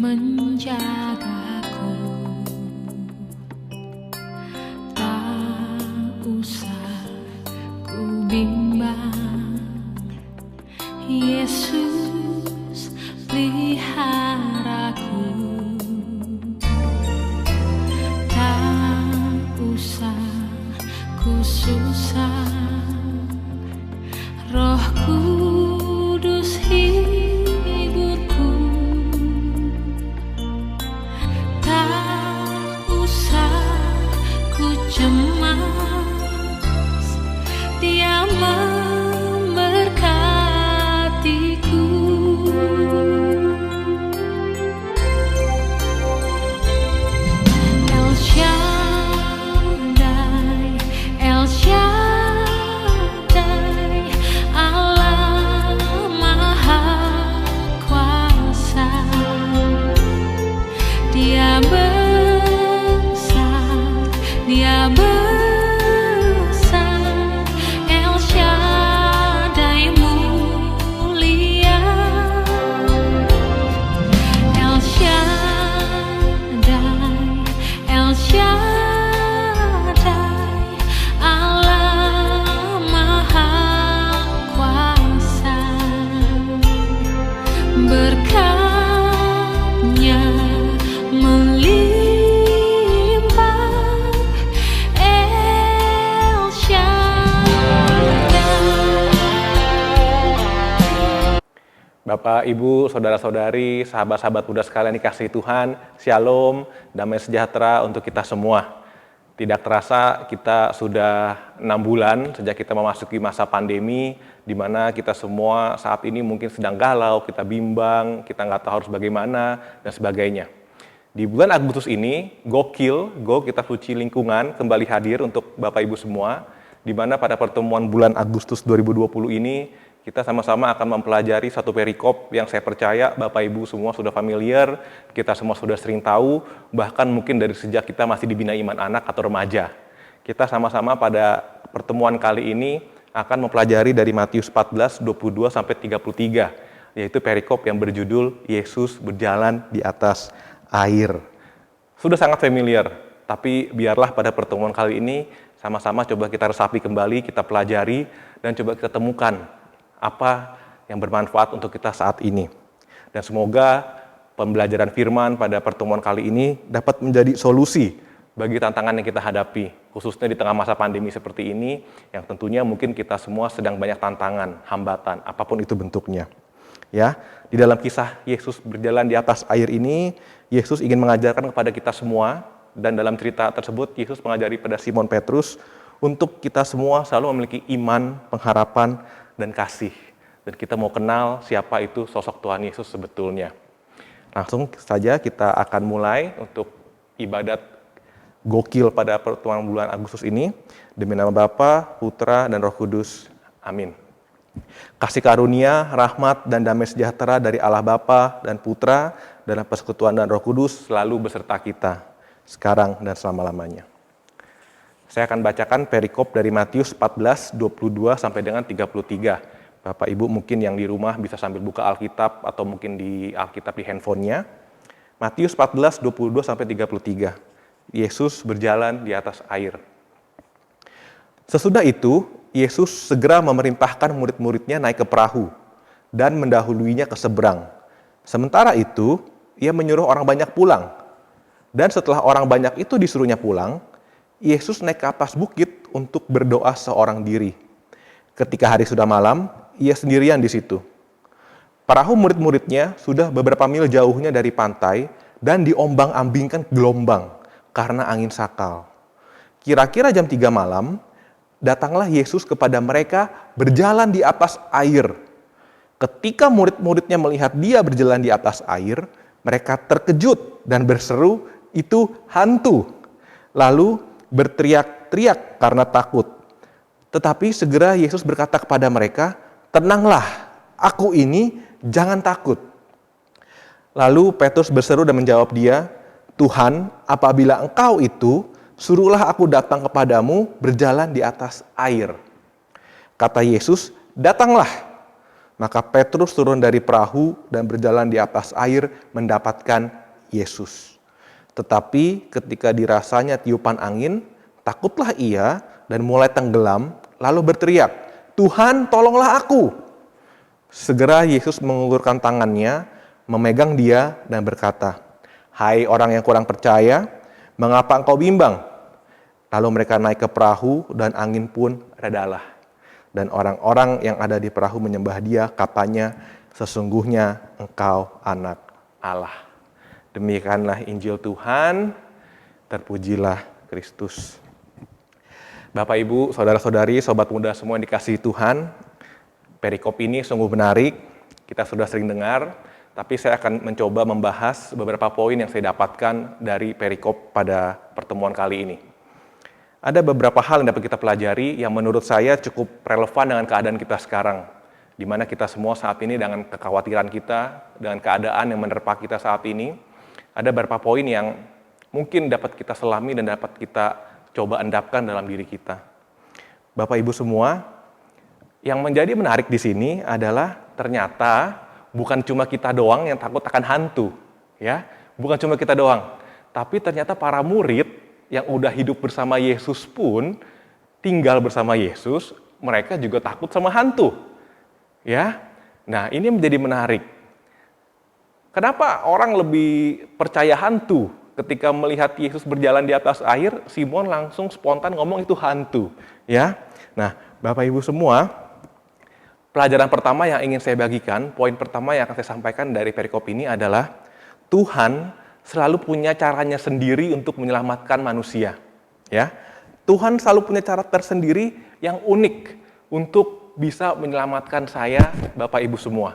menjagaku. Tak usah ku bimbang, Yesus peliharaku. Tak usah ku susah, Roh Kudus hiburku. Tak usah ku cemas, Dia memberkatiku. El Shaddai, El Shaddai, Allah Maha Kuasa. Dia besar, Dia besar, El Shaddai mulia. El Shaddai, El Shaddai, Allah Maha Kuasa. Berkat-Nya melimpah, El Shaddai. Bapak, Ibu, saudara-saudari, sahabat-sahabat muda sekalian dikasihi Tuhan, Shalom, damai sejahtera untuk kita semua. Tidak terasa kita sudah 6 bulan sejak kita memasuki masa pandemi, di mana kita semua saat ini mungkin sedang galau, kita bimbang, kita nggak tahu harus bagaimana, dan sebagainya. Di bulan Agustus ini, Go Kitab Suci Lingkungan kembali hadir untuk Bapak Ibu semua, di mana pada pertemuan bulan Agustus 2020 ini, kita sama-sama akan mempelajari satu perikop yang saya percaya Bapak Ibu semua sudah familiar, kita semua sudah sering tahu, bahkan mungkin dari sejak kita masih dibina iman anak atau remaja. Kita sama-sama pada pertemuan kali ini akan mempelajari dari Matius 14, 22 sampai 33, yaitu perikop yang berjudul Yesus berjalan di atas air. Sudah sangat familiar, tapi biarlah pada pertemuan kali ini sama-sama coba kita resapi kembali, kita pelajari, dan coba kita temukan apa yang bermanfaat untuk kita saat ini. Dan semoga pembelajaran firman pada pertemuan kali ini dapat menjadi solusi bagi tantangan yang kita hadapi, khususnya di tengah masa pandemi seperti ini, yang tentunya mungkin kita semua sedang banyak tantangan, hambatan, apapun itu bentuknya. Ya, di dalam kisah Yesus berjalan di atas air ini, Yesus ingin mengajarkan kepada kita semua, dan dalam cerita tersebut Yesus mengajari pada Simon Petrus untuk kita semua selalu memiliki iman, pengharapan, dan kasih. Dan kita mau kenal siapa itu sosok Tuhan Yesus sebetulnya. Langsung saja kita akan mulai untuk ibadat gokil pada pertemuan bulan Agustus ini. Demi nama Bapa, Putra, dan Roh Kudus. Amin. Kasih karunia, rahmat, dan damai sejahtera dari Allah Bapa dan Putra dalam persekutuan dan Roh Kudus selalu beserta kita, sekarang dan selama-lamanya. Saya akan bacakan perikop dari Matius 14, 22 sampai dengan 33. Bapak Ibu mungkin yang di rumah bisa sambil buka Alkitab atau mungkin di Alkitab di handphonenya. Matius 14, 22 sampai 33. Yesus berjalan di atas air. Sesudah itu, Yesus segera memerintahkan murid-muridnya naik ke perahu dan mendahuluinya ke seberang. Sementara itu, ia menyuruh orang banyak pulang. Dan setelah orang banyak itu disuruhnya pulang, Yesus naik ke atas bukit untuk berdoa seorang diri. Ketika hari sudah malam, ia sendirian di situ. Perahu murid-muridnya sudah beberapa mil jauhnya dari pantai dan diombang-ambingkan gelombang karena angin sakal. Kira-kira jam 3 malam, datanglah Yesus kepada mereka berjalan di atas air. Ketika murid-muridnya melihat dia berjalan di atas air, mereka terkejut dan berseru, "Itu hantu!" Lalu berteriak-teriak karena takut. Tetapi segera Yesus berkata kepada mereka, "Tenanglah, aku ini, jangan takut." Lalu Petrus berseru dan menjawab dia, "Tuhan, apabila Engkau itu, suruhlah aku datang kepadamu berjalan di atas air." Kata Yesus, "Datanglah." Maka Petrus turun dari perahu dan berjalan di atas air mendapatkan Yesus. Tetapi ketika dirasanya tiupan angin, takutlah ia dan mulai tenggelam, lalu berteriak, "Tuhan, tolonglah aku!" Segera Yesus mengulurkan tangannya, memegang dia dan berkata, "Hai orang yang kurang percaya, mengapa engkau bimbang?" Lalu mereka naik ke perahu dan angin pun redalah. Dan orang-orang yang ada di perahu menyembah dia, katanya, "Sesungguhnya engkau anak Allah." Demikianlah Injil Tuhan, terpujilah Kristus. Bapak, Ibu, saudara-saudari, sobat muda semua yang dikasihi Tuhan, perikop ini sungguh menarik, kita sudah sering dengar, tapi saya akan mencoba membahas beberapa poin yang saya dapatkan dari perikop pada pertemuan kali ini. Ada beberapa hal yang dapat kita pelajari yang menurut saya cukup relevan dengan keadaan kita sekarang, di mana kita semua saat ini dengan kekhawatiran kita, dengan keadaan yang menerpa kita saat ini, ada beberapa poin yang mungkin dapat kita selami dan dapat kita coba endapkan dalam diri kita. Bapak Ibu semua, yang menjadi menarik di sini adalah ternyata bukan cuma kita doang yang takut akan hantu, ya, bukan cuma kita doang, tapi ternyata para murid yang udah hidup bersama Yesus pun, tinggal bersama Yesus, mereka juga takut sama hantu. Ya, nah ini menjadi menarik. Kenapa orang lebih percaya hantu? Ketika melihat Yesus berjalan di atas air, Simon langsung spontan ngomong itu hantu. Ya, nah Bapak Ibu semua, pelajaran pertama yang ingin saya bagikan, poin pertama yang akan saya sampaikan dari perikop ini adalah Tuhan selalu punya caranya sendiri untuk menyelamatkan manusia. Ya, Tuhan selalu punya cara tersendiri yang unik untuk bisa menyelamatkan saya, Bapak Ibu semua.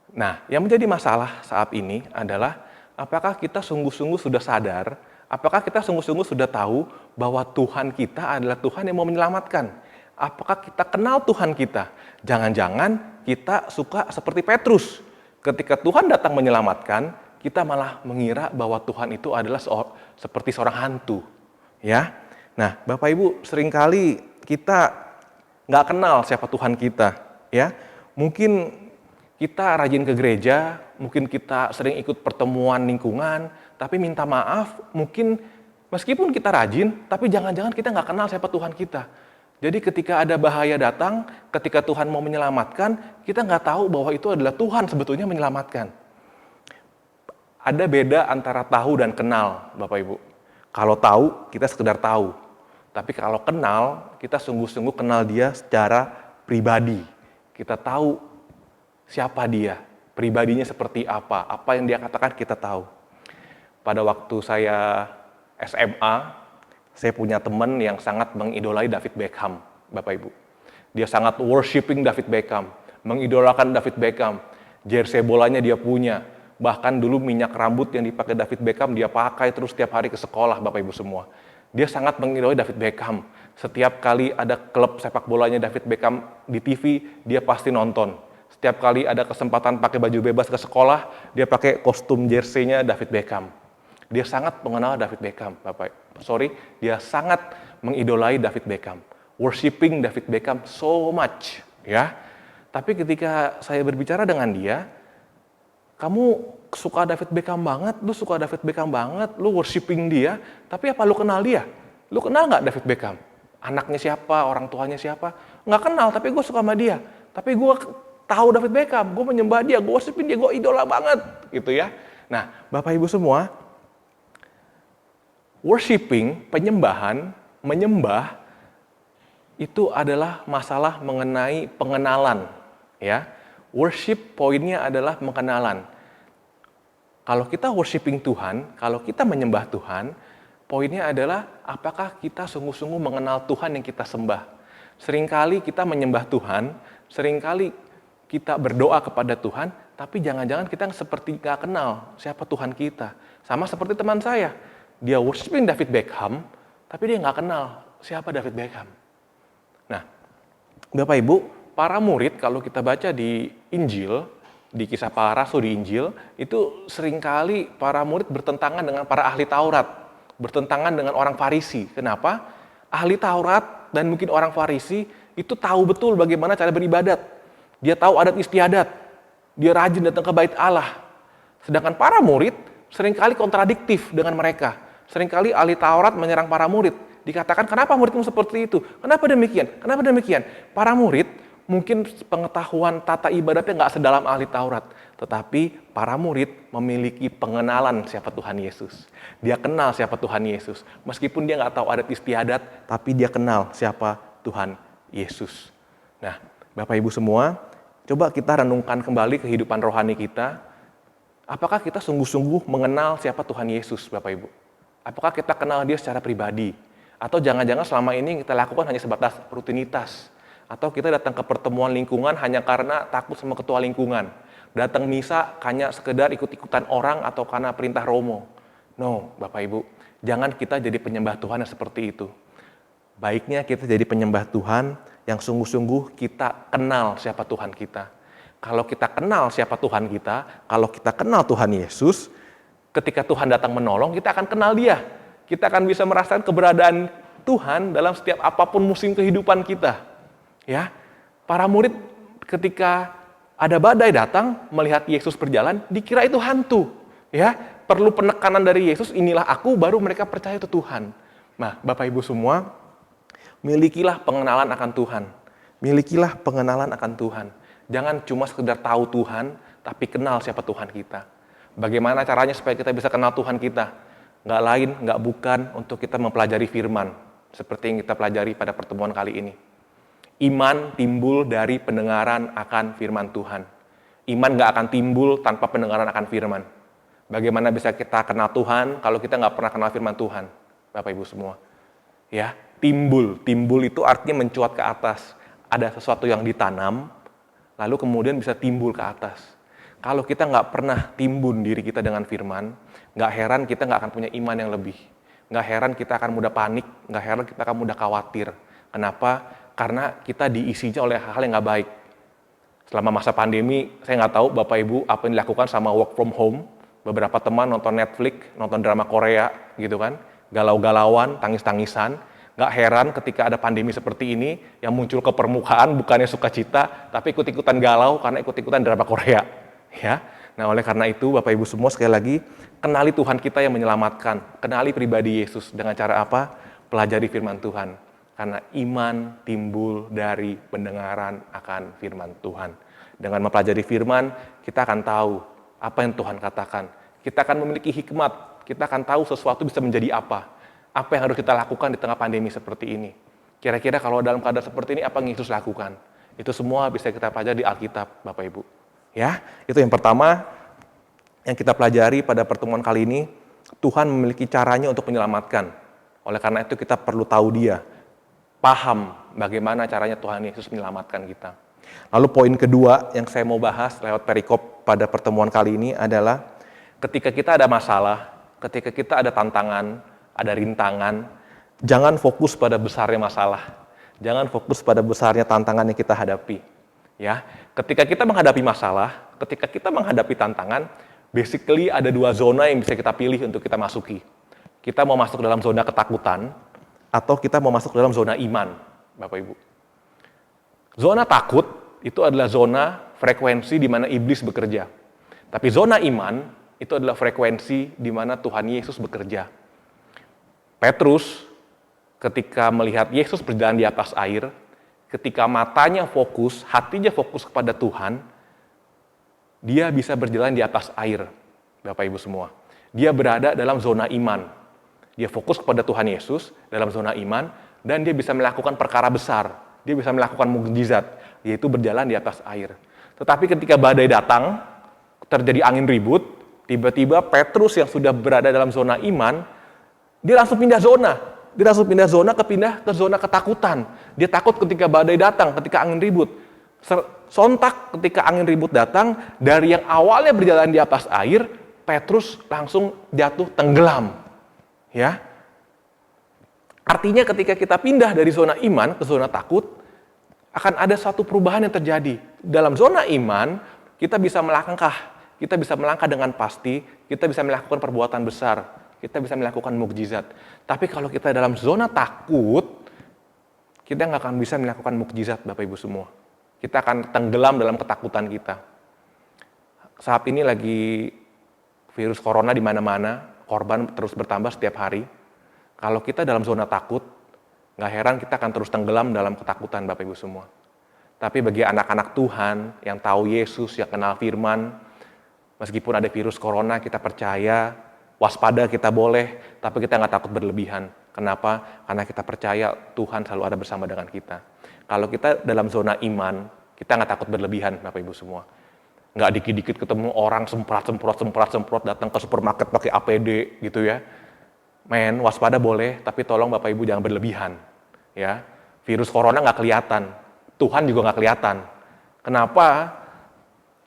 Nah, yang menjadi masalah saat ini adalah apakah kita sungguh-sungguh sudah sadar, apakah kita sungguh-sungguh sudah tahu bahwa Tuhan kita adalah Tuhan yang mau menyelamatkan? Apakah kita kenal Tuhan kita? Jangan-jangan kita suka seperti Petrus. Ketika Tuhan datang menyelamatkan, kita malah mengira bahwa Tuhan itu adalah seperti seorang hantu, ya. Nah, Bapak Ibu, seringkali kita nggak kenal siapa Tuhan kita, ya. Mungkin kita rajin ke gereja, mungkin kita sering ikut pertemuan lingkungan, tapi minta maaf, mungkin meskipun kita rajin, tapi jangan-jangan kita nggak kenal siapa Tuhan kita. Jadi ketika ada bahaya datang, ketika Tuhan mau menyelamatkan, kita nggak tahu bahwa itu adalah Tuhan sebetulnya menyelamatkan. Ada beda antara tahu dan kenal, Bapak Ibu. Kalau tahu, kita sekedar tahu. Tapi kalau kenal, kita sungguh-sungguh kenal dia secara pribadi. Kita tahu siapa dia, pribadinya seperti apa yang dia katakan kita tahu. Pada waktu saya SMA, saya punya teman yang sangat mengidolai David Beckham, Bapak Ibu. Dia sangat worshiping David Beckham, mengidolakan David Beckham. Jersey bolanya dia punya. Bahkan dulu minyak rambut yang dipakai David Beckham dia pakai terus setiap hari ke sekolah, Bapak Ibu semua. Dia sangat mengidolai David Beckham. Setiap kali ada klub sepak bolanya David Beckham di TV, dia pasti nonton. Setiap kali ada kesempatan pakai baju bebas ke sekolah, dia pakai kostum jersey-nya David Beckham. Dia sangat mengenal David Beckham, dia sangat mengidolai David Beckham. Worshiping David Beckham so much, ya. Tapi ketika saya berbicara dengan dia, kamu suka David Beckham banget, lu suka David Beckham banget, lu worshiping dia, tapi apa lu kenal dia? Lu kenal nggak David Beckham? Anaknya siapa, orang tuanya siapa? Nggak kenal, tapi gue suka sama dia. Tapi gue tahu David Beckham, gue menyembah dia, gue worshiping dia, gue idola banget, gitu ya. Nah, Bapak Ibu semua, worshiping, penyembahan, menyembah, itu adalah masalah mengenai pengenalan, ya. Worship poinnya adalah pengenalan. Kalau kita worshiping Tuhan, kalau kita menyembah Tuhan, poinnya adalah apakah kita sungguh-sungguh mengenal Tuhan yang kita sembah. Seringkali kita menyembah Tuhan, seringkali kita berdoa kepada Tuhan, tapi jangan-jangan kita seperti nggak kenal siapa Tuhan kita. Sama seperti teman saya, dia worshiping David Beckham, tapi dia nggak kenal siapa David Beckham. Nah, Bapak Ibu, para murid kalau kita baca di Injil, di kisah para rasul di Injil, itu seringkali para murid bertentangan dengan para ahli Taurat, bertentangan dengan orang Farisi. Kenapa? Ahli Taurat dan mungkin orang Farisi itu tahu betul bagaimana cara beribadat. Dia tahu adat istiadat. Dia rajin datang ke bait Allah. Sedangkan para murid seringkali kontradiktif dengan mereka. Seringkali ahli Taurat menyerang para murid. Dikatakan, kenapa muridmu seperti itu? Kenapa demikian? Kenapa demikian? Para murid mungkin pengetahuan tata ibadatnya nggak sedalam ahli Taurat. Tetapi para murid memiliki pengenalan siapa Tuhan Yesus. Dia kenal siapa Tuhan Yesus. Meskipun dia nggak tahu adat istiadat, tapi dia kenal siapa Tuhan Yesus. Nah, Bapak Ibu semua, coba kita renungkan kembali kehidupan rohani kita. Apakah kita sungguh-sungguh mengenal siapa Tuhan Yesus, Bapak Ibu? Apakah kita kenal dia secara pribadi? Atau jangan-jangan selama ini yang kita lakukan hanya sebatas rutinitas? Atau kita datang ke pertemuan lingkungan hanya karena takut sama ketua lingkungan? Datang misa hanya sekedar ikut-ikutan orang atau karena perintah Romo? No, Bapak Ibu, jangan kita jadi penyembah Tuhan yang seperti itu. Baiknya kita jadi penyembah Tuhan yang sungguh-sungguh kita kenal siapa Tuhan kita. Kalau kita kenal siapa Tuhan kita, kalau kita kenal Tuhan Yesus, ketika Tuhan datang menolong, kita akan kenal dia. Kita akan bisa merasakan keberadaan Tuhan dalam setiap apapun musim kehidupan kita. Ya, para murid ketika ada badai datang, melihat Yesus berjalan, dikira itu hantu. Ya, perlu penekanan dari Yesus, inilah aku, baru mereka percaya itu Tuhan. Nah, Bapak Ibu semua, milikilah pengenalan akan Tuhan. Milikilah pengenalan akan Tuhan. Jangan cuma sekedar tahu Tuhan, tapi kenal siapa Tuhan kita. Bagaimana caranya supaya kita bisa kenal Tuhan kita? Nggak lain, nggak bukan untuk kita mempelajari firman. Seperti yang kita pelajari pada pertemuan kali ini. Iman timbul dari pendengaran akan firman Tuhan. Iman nggak akan timbul tanpa pendengaran akan firman. Bagaimana bisa kita kenal Tuhan kalau kita nggak pernah kenal firman Tuhan? Bapak Ibu semua. Ya, timbul. Timbul itu artinya mencuat ke atas. Ada sesuatu yang ditanam, lalu kemudian bisa timbul ke atas. Kalau kita nggak pernah timbun diri kita dengan firman, nggak heran kita nggak akan punya iman yang lebih. Nggak heran kita akan mudah panik, nggak heran kita akan mudah khawatir. Kenapa? Karena kita diisinya oleh hal-hal yang nggak baik. Selama masa pandemi, saya nggak tahu Bapak Ibu apa yang dilakukan sama work from home. Beberapa teman nonton Netflix, nonton drama Korea gitu kan, galau-galauan, tangis-tangisan. Nggak heran ketika ada pandemi seperti ini, yang muncul ke permukaan bukannya sukacita, tapi ikut-ikutan galau karena ikut-ikutan drama Korea. Ya, nah oleh karena itu Bapak Ibu semua sekali lagi, kenali Tuhan kita yang menyelamatkan, kenali pribadi Yesus dengan cara apa? Pelajari firman Tuhan. Karena iman timbul dari pendengaran akan firman Tuhan. Dengan mempelajari firman, kita akan tahu apa yang Tuhan katakan. Kita akan memiliki hikmat, kita akan tahu sesuatu bisa menjadi apa. Apa yang harus kita lakukan di tengah pandemi seperti ini. Kira-kira kalau dalam keadaan seperti ini, apa yang Yesus lakukan? Itu semua bisa kita pelajari di Alkitab, Bapak Ibu. Ya, itu yang pertama yang kita pelajari pada pertemuan kali ini. Tuhan memiliki caranya untuk menyelamatkan. Oleh karena itu kita perlu tahu dia. Paham bagaimana caranya Tuhan Yesus menyelamatkan kita. Lalu poin kedua yang saya mau bahas lewat perikop pada pertemuan kali ini adalah ketika kita ada masalah, ketika kita ada tantangan, ada rintangan, jangan fokus pada besarnya masalah. Jangan fokus pada besarnya tantangan yang kita hadapi. Ya, ketika kita menghadapi masalah, ketika kita menghadapi tantangan, basically ada dua zona yang bisa kita pilih untuk kita masuki. Kita mau masuk dalam zona ketakutan, atau kita mau masuk dalam zona iman, Bapak Ibu. Zona takut itu adalah zona frekuensi di mana iblis bekerja. Tapi zona iman itu adalah frekuensi di mana Tuhan Yesus bekerja. Petrus ketika melihat Yesus berjalan di atas air, ketika matanya fokus, hatinya fokus kepada Tuhan, dia bisa berjalan di atas air, Bapak Ibu semua. Dia berada dalam zona iman. Dia fokus kepada Tuhan Yesus dalam zona iman, dan dia bisa melakukan perkara besar. Dia bisa melakukan mukjizat, yaitu berjalan di atas air. Tetapi ketika badai datang, terjadi angin ribut, tiba-tiba Petrus yang sudah berada dalam zona iman, dia langsung pindah zona. Dia langsung pindah zona ke zona ketakutan. Dia takut ketika badai datang, ketika angin ribut. Sontak ketika angin ribut datang, dari yang awalnya berjalan di atas air, Petrus langsung jatuh tenggelam. Ya, artinya ketika kita pindah dari zona iman ke zona takut, akan ada satu perubahan yang terjadi. Dalam zona iman, kita bisa melangkah dengan pasti, kita bisa melakukan perbuatan besar, kita bisa melakukan mukjizat. Tapi kalau kita dalam zona takut, kita nggak akan bisa melakukan mukjizat, Bapak Ibu semua. Kita akan tenggelam dalam ketakutan kita. Saat ini lagi virus corona di mana-mana, korban terus bertambah setiap hari. Kalau kita dalam zona takut, nggak heran kita akan terus tenggelam dalam ketakutan Bapak Ibu semua. Tapi bagi anak-anak Tuhan yang tahu Yesus, yang kenal firman, meskipun ada virus corona, kita percaya, waspada kita boleh, tapi kita nggak takut berlebihan. Kenapa? Karena kita percaya Tuhan selalu ada bersama dengan kita. Kalau kita dalam zona iman, kita nggak takut berlebihan Bapak Ibu semua. Nggak dikit-dikit ketemu orang semprot datang ke supermarket pakai APD gitu ya. Men, waspada boleh, tapi tolong Bapak Ibu jangan berlebihan. Ya, virus corona nggak kelihatan, Tuhan juga nggak kelihatan. Kenapa?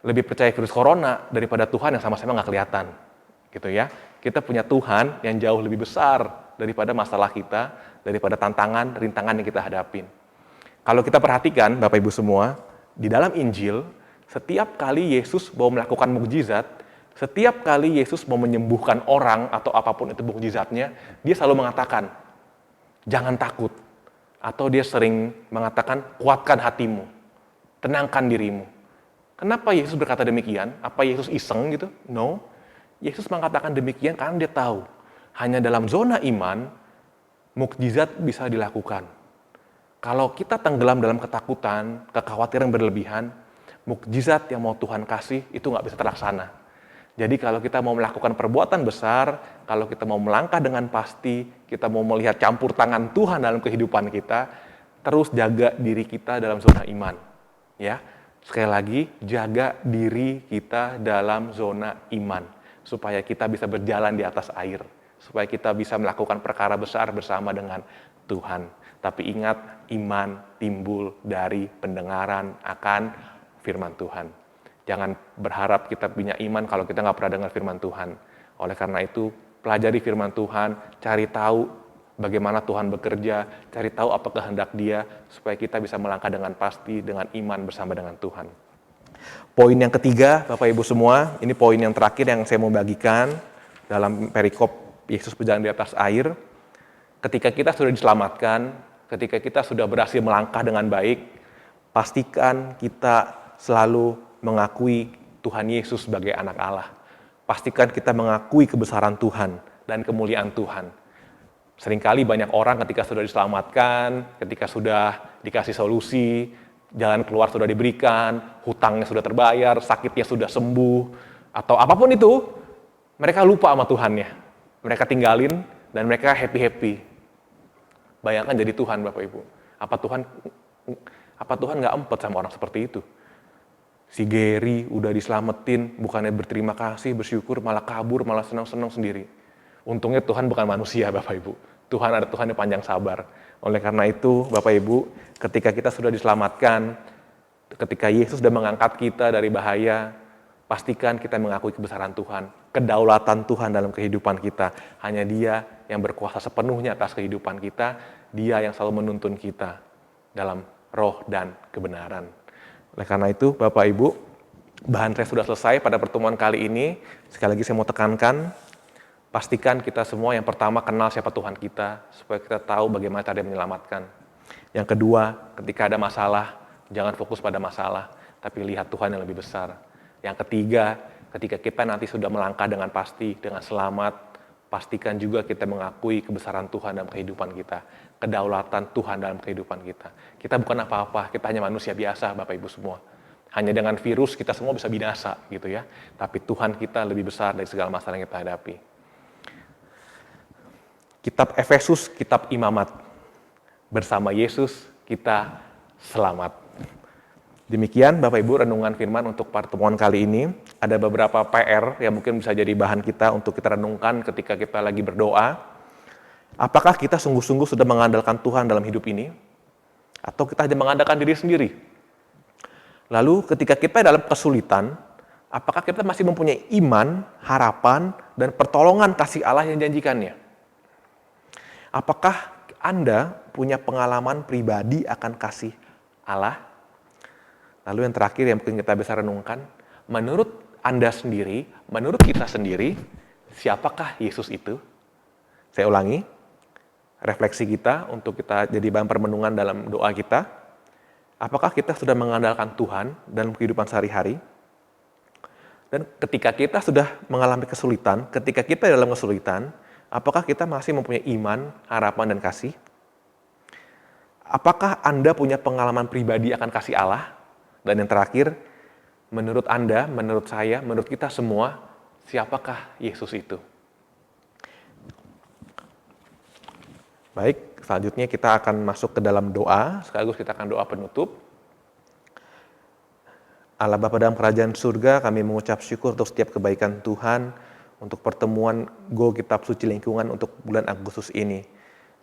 Lebih percaya virus corona daripada Tuhan yang sama-sama nggak kelihatan. Gitu ya. Kita punya Tuhan yang jauh lebih besar daripada masalah kita, daripada tantangan, rintangan yang kita hadapin. Kalau kita perhatikan, Bapak Ibu semua, di dalam Injil, setiap kali Yesus mau melakukan mukjizat, setiap kali Yesus mau menyembuhkan orang atau apapun itu mukjizatnya, dia selalu mengatakan, jangan takut. Atau dia sering mengatakan, kuatkan hatimu, tenangkan dirimu. Kenapa Yesus berkata demikian? Apa Yesus iseng gitu? No. Yesus mengatakan demikian karena dia tahu, hanya dalam zona iman, mukjizat bisa dilakukan. Kalau kita tenggelam dalam ketakutan, kekhawatiran berlebihan, mukjizat yang mau Tuhan kasih itu nggak bisa terlaksana. Jadi kalau kita mau melakukan perbuatan besar, kalau kita mau melangkah dengan pasti, kita mau melihat campur tangan Tuhan dalam kehidupan kita, terus jaga diri kita dalam zona iman. Ya, sekali lagi, jaga diri kita dalam zona iman, supaya kita bisa berjalan di atas air, supaya kita bisa melakukan perkara besar bersama dengan Tuhan. Tapi ingat, iman timbul dari pendengaran akan firman Tuhan. Jangan berharap kita punya iman kalau kita nggak pernah dengar firman Tuhan. Oleh karena itu, pelajari firman Tuhan, cari tahu bagaimana Tuhan bekerja, cari tahu apa kehendak Dia, supaya kita bisa melangkah dengan pasti, dengan iman bersama dengan Tuhan. Poin yang ketiga, Bapak Ibu semua, ini poin yang terakhir yang saya mau bagikan dalam perikop Yesus berjalan di atas air. Ketika kita sudah diselamatkan, ketika kita sudah berhasil melangkah dengan baik, pastikan kita selalu mengakui Tuhan Yesus sebagai anak Allah. Pastikan kita mengakui kebesaran Tuhan dan kemuliaan Tuhan. Seringkali banyak orang ketika sudah diselamatkan, ketika sudah dikasih solusi, jalan keluar sudah diberikan, hutangnya sudah terbayar, sakitnya sudah sembuh, atau apapun itu, mereka lupa sama Tuhannya. Mereka tinggalin dan mereka happy-happy. Bayangkan jadi Tuhan, Bapak Ibu. Apa Tuhan nggak empet sama orang seperti itu? Si Gary udah diselamatin, bukannya berterima kasih, bersyukur, malah kabur, malah senang-senang sendiri. Untungnya Tuhan bukan manusia, Bapak Ibu. Tuhan ada Tuhan yang panjang sabar. Oleh karena itu, Bapak Ibu, ketika kita sudah diselamatkan, ketika Yesus sudah mengangkat kita dari bahaya, pastikan kita mengakui kebesaran Tuhan, kedaulatan Tuhan dalam kehidupan kita. Hanya Dia yang berkuasa sepenuhnya atas kehidupan kita, Dia yang selalu menuntun kita dalam roh dan kebenaran. Oleh karena itu, Bapak Ibu, bahan saya sudah selesai pada pertemuan kali ini. Sekali lagi saya mau tekankan, pastikan kita semua yang pertama kenal siapa Tuhan kita, supaya kita tahu bagaimana cara menyelamatkan. Yang kedua, ketika ada masalah, jangan fokus pada masalah, tapi lihat Tuhan yang lebih besar. Yang ketiga, ketika kita nanti sudah melangkah dengan pasti, dengan selamat, pastikan juga kita mengakui kebesaran Tuhan dalam kehidupan kita, kedaulatan Tuhan dalam kehidupan kita. Kita bukan apa-apa, kita hanya manusia biasa, Bapak Ibu semua. Hanya dengan virus kita semua bisa binasa, gitu ya. Tapi Tuhan kita lebih besar dari segala masalah yang kita hadapi. Kitab Efesus, kitab imamat. Bersama Yesus kita selamat. Demikian Bapak Ibu renungan firman untuk pertemuan kali ini. Ada beberapa PR yang mungkin bisa jadi bahan kita untuk kita renungkan ketika kita lagi berdoa. Apakah kita sungguh-sungguh sudah mengandalkan Tuhan dalam hidup ini? Atau kita hanya mengandalkan diri sendiri? Lalu ketika kita dalam kesulitan, apakah kita masih mempunyai iman, harapan, dan pertolongan kasih Allah yang janjikannya? Apakah Anda punya pengalaman pribadi akan kasih Allah? Lalu yang terakhir yang mungkin kita bisa renungkan, menurut Anda sendiri, menurut kita sendiri, siapakah Yesus itu? Saya ulangi, refleksi kita untuk kita jadi bahan permenungan dalam doa kita. Apakah kita sudah mengandalkan Tuhan dalam kehidupan sehari-hari? Dan ketika kita sudah mengalami kesulitan, ketika kita dalam kesulitan, apakah kita masih mempunyai iman, harapan, dan kasih? Apakah Anda punya pengalaman pribadi akan kasih Allah? Dan yang terakhir, menurut Anda, menurut saya, menurut kita semua, siapakah Yesus itu? Baik, selanjutnya kita akan masuk ke dalam doa, sekaligus kita akan doa penutup. Allah Bapa dalam kerajaan surga, kami mengucap syukur untuk setiap kebaikan Tuhan, untuk pertemuan Go Kitab Suci Lingkungan untuk bulan Agustus ini.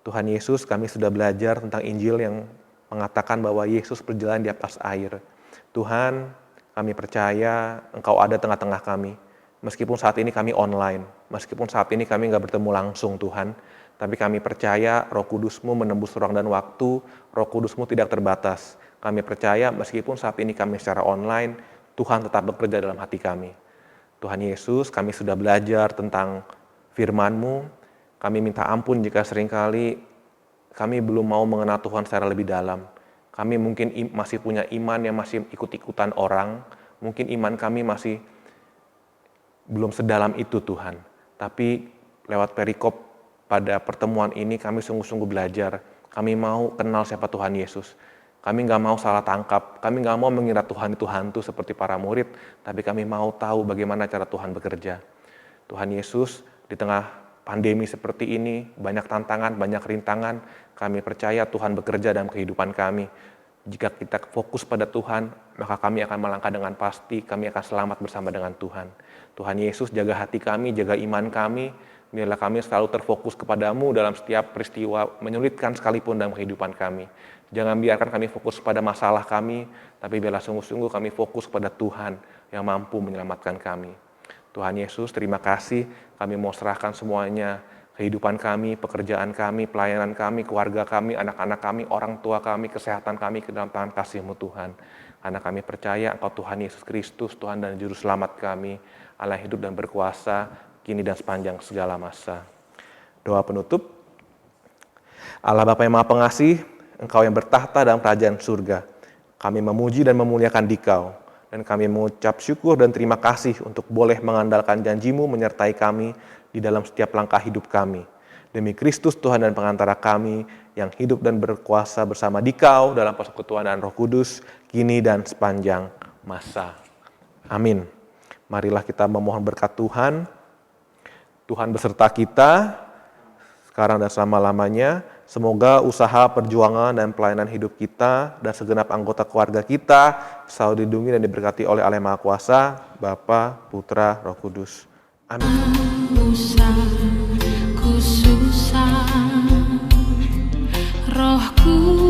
Tuhan Yesus, kami sudah belajar tentang Injil yang mengatakan bahwa Yesus berjalan di atas air. Tuhan, kami percaya Engkau ada tengah-tengah kami. Meskipun saat ini kami online, meskipun saat ini kami nggak bertemu langsung Tuhan, tapi kami percaya Roh Kudus-Mu menembus ruang dan waktu, Roh Kudus-Mu tidak terbatas. Kami percaya meskipun saat ini kami secara online, Tuhan tetap bekerja dalam hati kami. Tuhan Yesus, kami sudah belajar tentang firman-Mu. Kami minta ampun jika seringkali kami belum mau mengenal Tuhan secara lebih dalam. Kami mungkin masih punya iman yang masih ikut-ikutan orang. Mungkin iman kami masih belum sedalam itu Tuhan. Tapi lewat perikop pada pertemuan ini kami sungguh-sungguh belajar. Kami mau kenal siapa Tuhan Yesus. Kami nggak mau salah tangkap, kami nggak mau mengira Tuhan itu hantu seperti para murid, tapi kami mau tahu bagaimana cara Tuhan bekerja. Tuhan Yesus, di tengah pandemi seperti ini, banyak tantangan, banyak rintangan, kami percaya Tuhan bekerja dalam kehidupan kami. Jika kita fokus pada Tuhan, maka kami akan melangkah dengan pasti, kami akan selamat bersama dengan Tuhan. Tuhan Yesus, jaga hati kami, jaga iman kami, biarlah kami selalu terfokus kepadamu dalam setiap peristiwa menyulitkan sekalipun dalam kehidupan kami. Jangan biarkan kami fokus pada masalah kami, tapi biarlah sungguh-sungguh kami fokus kepada Tuhan yang mampu menyelamatkan kami. Tuhan Yesus, terima kasih, kami mau serahkan semuanya, kehidupan kami, pekerjaan kami, pelayanan kami, keluarga kami, anak-anak kami, orang tua kami, kesehatan kami ke dalam tangan kasih-Mu Tuhan. Karena kami percaya Engkau Tuhan Yesus Kristus, Tuhan dan Juru Selamat kami, Allah hidup dan berkuasa, kini dan sepanjang segala masa. Doa penutup. Allah Bapa yang Maha Pengasih, Engkau yang bertahta dalam kerajaan surga, kami memuji dan memuliakan Dikau, dan kami mengucap syukur dan terima kasih untuk boleh mengandalkan janji-Mu menyertai kami di dalam setiap langkah hidup kami. Demi Kristus Tuhan dan pengantara kami, yang hidup dan berkuasa bersama Dikau dalam persekutuan dan Roh Kudus, kini dan sepanjang masa. Amin. Marilah kita memohon berkat Tuhan. Tuhan beserta kita, sekarang dan selama-lamanya. Semoga usaha, perjuangan, dan pelayanan hidup kita dan segenap anggota keluarga kita selalu dilindungi dan diberkati oleh Allah Maha Kuasa, Bapa, Putra, Roh Kudus. Amin. Susah, ku susah, rohku